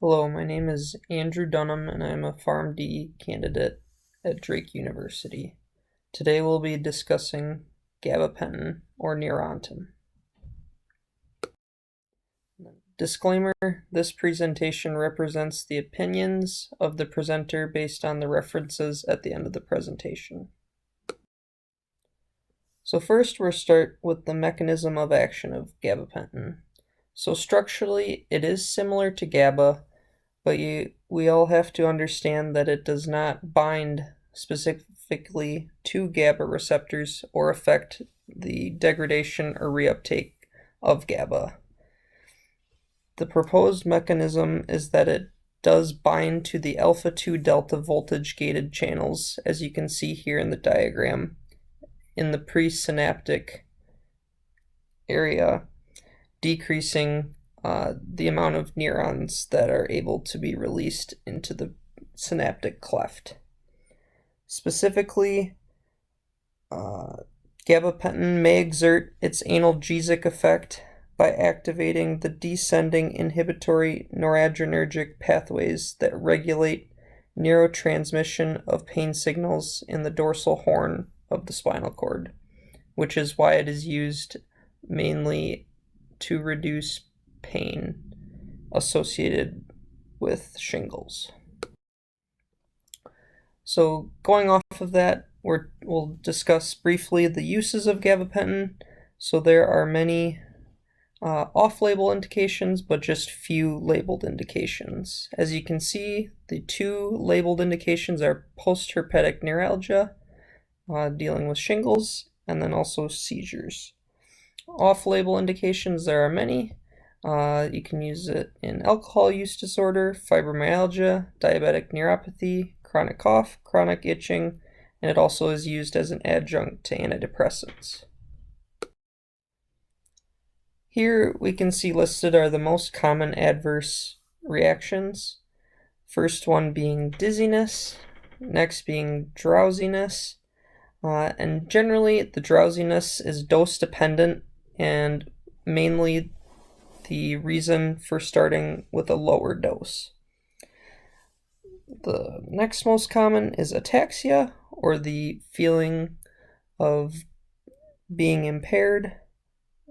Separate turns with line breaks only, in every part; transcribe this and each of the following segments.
Hello, my name is Andrew Dunham and I'm a PharmD candidate at Drake University. Today we'll be discussing gabapentin or Neurontin. Disclaimer, this presentation represents the opinions of the presenter based on the references at the end of the presentation. So first we'll start with the mechanism of action of gabapentin. So structurally it is similar to GABA, but we all have to understand that it does not bind specifically to GABA receptors or affect the degradation or reuptake of GABA. The proposed mechanism is that it does bind to the alpha-2 delta voltage-gated channels, as you can see here in the diagram, in the presynaptic area, decreasing the amount of neurons that are able to be released into the synaptic cleft. Specifically, gabapentin may exert its analgesic effect by activating the descending inhibitory noradrenergic pathways that regulate neurotransmission of pain signals in the dorsal horn of the spinal cord, which is why it is used mainly to reduce pain associated with shingles. So going off of that, we'll discuss briefly the uses of gabapentin. So there are many off-label indications, but just few labeled indications. As you can see, the two labeled indications are post-herpetic neuralgia, dealing with shingles, and then also seizures. Off-label indications, there are many. You can use it in alcohol use disorder, fibromyalgia, diabetic neuropathy, chronic cough, chronic itching, and it also is used as an adjunct to antidepressants. Here we can see listed are the most common adverse reactions. First one being dizziness, next being drowsiness, and generally the drowsiness is dose dependent and mainly the reason for starting with a lower dose. The next most common is ataxia, or the feeling of being impaired.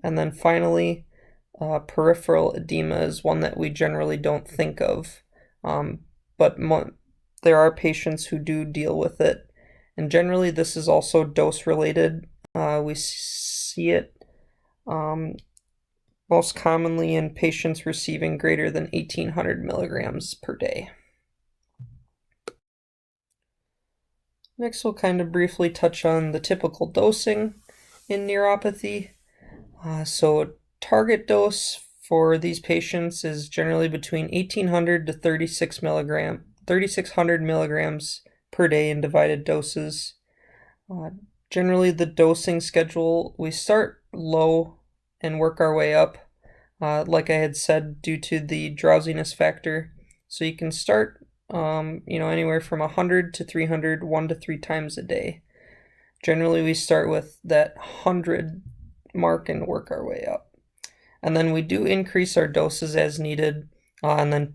And then finally, peripheral edema is one that we generally don't think of, but there are patients who do deal with it. And generally this is also dose related. We see it most commonly in patients receiving greater than 1,800 milligrams per day. Next, we'll kind of briefly touch on the typical dosing in neuropathy. So target dose for these patients is generally between 1,800 to 3,600 milligrams per day in divided doses. Generally, the dosing schedule, we start low and work our way up, like I had said, due to the drowsiness factor. So you can start, anywhere from 100 to 300, 1 to 3 times a day. Generally, we start with that 100 mark and work our way up. And then we do increase our doses as needed, and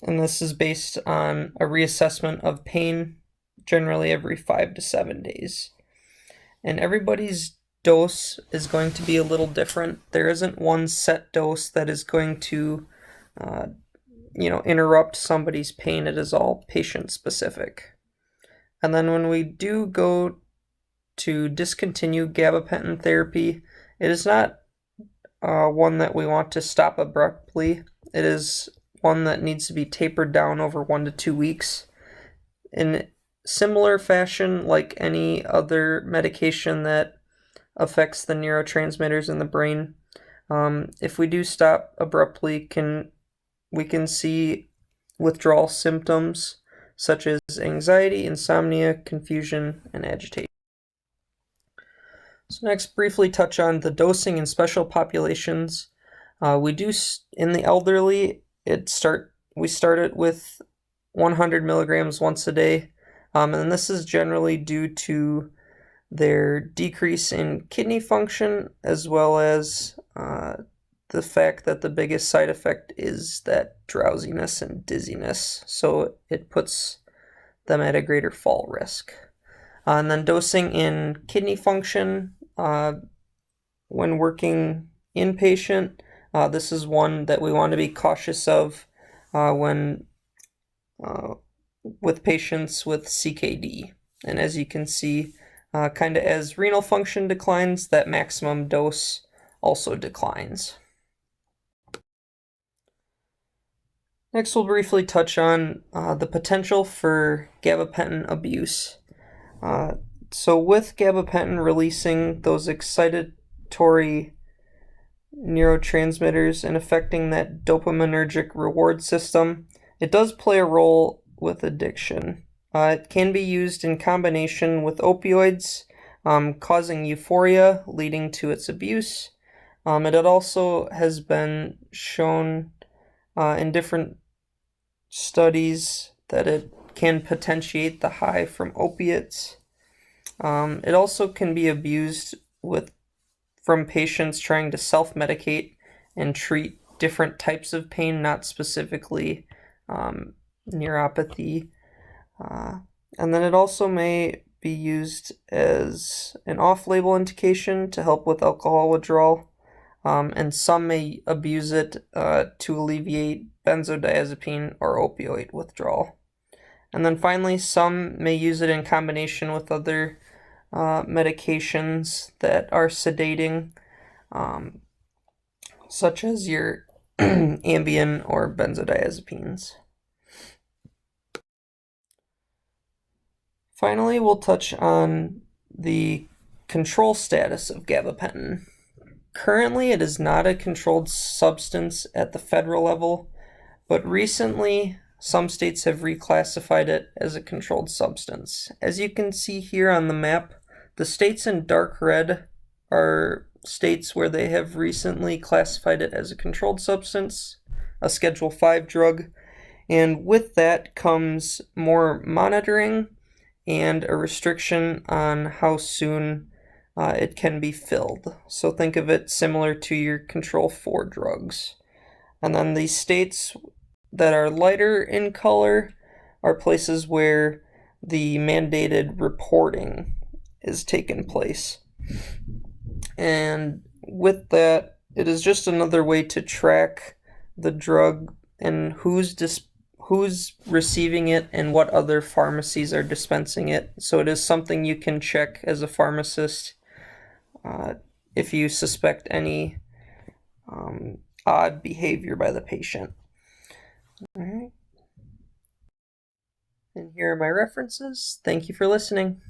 this is based on a reassessment of pain, generally every 5 to 7 days. And everybody's dose is going to be a little different. There isn't one set dose that is going to, interrupt somebody's pain. It is all patient specific. And then when we do go to discontinue gabapentin therapy, it is not one that we want to stop abruptly. It is one that needs to be tapered down over 1 to 2 weeks. In similar fashion, like any other medication that affects the neurotransmitters in the brain, if we do stop abruptly, we can see withdrawal symptoms such as anxiety, insomnia, confusion, and agitation. So next, briefly touch on the dosing in special populations. We do, in the elderly, we start it with 100 milligrams once a day, and this is generally due to their decrease in kidney function as well as the fact that the biggest side effect is that drowsiness and dizziness, so it puts them at a greater fall risk. And then dosing in kidney function when working inpatient, this is one that we want to be cautious of when with patients with CKD. And as you can see, kind of as renal function declines, that maximum dose also declines. Next, we'll briefly touch on the potential for gabapentin abuse. So with gabapentin releasing those excitatory neurotransmitters and affecting that dopaminergic reward system, it does play a role with addiction. It can be used in combination with opioids, causing euphoria, leading to its abuse. It also has been shown in different studies that it can potentiate the high from opiates. It also can be abused from patients trying to self-medicate and treat different types of pain, not specifically neuropathy. And then it also may be used as an off-label indication to help with alcohol withdrawal. And some may abuse it to alleviate benzodiazepine or opioid withdrawal. And then finally, some may use it in combination with other medications that are sedating, such as your Ambien or benzodiazepines. Finally, we'll touch on the control status of gabapentin. Currently, it is not a controlled substance at the federal level, but recently some states have reclassified it as a controlled substance. As you can see here on the map, the states in dark red are states where they have recently classified it as a controlled substance, a Schedule 5 drug, and with that comes more monitoring and a restriction on how soon it can be filled. So think of it similar to your Control 4 drugs. And then the states that are lighter in color are places where the mandated reporting is taking place. And with that, it is just another way to track the drug and who's receiving it and what other pharmacies are dispensing it. So it is something you can check as a pharmacist if you suspect any odd behavior by the patient. All right. And here are my references. Thank you for listening.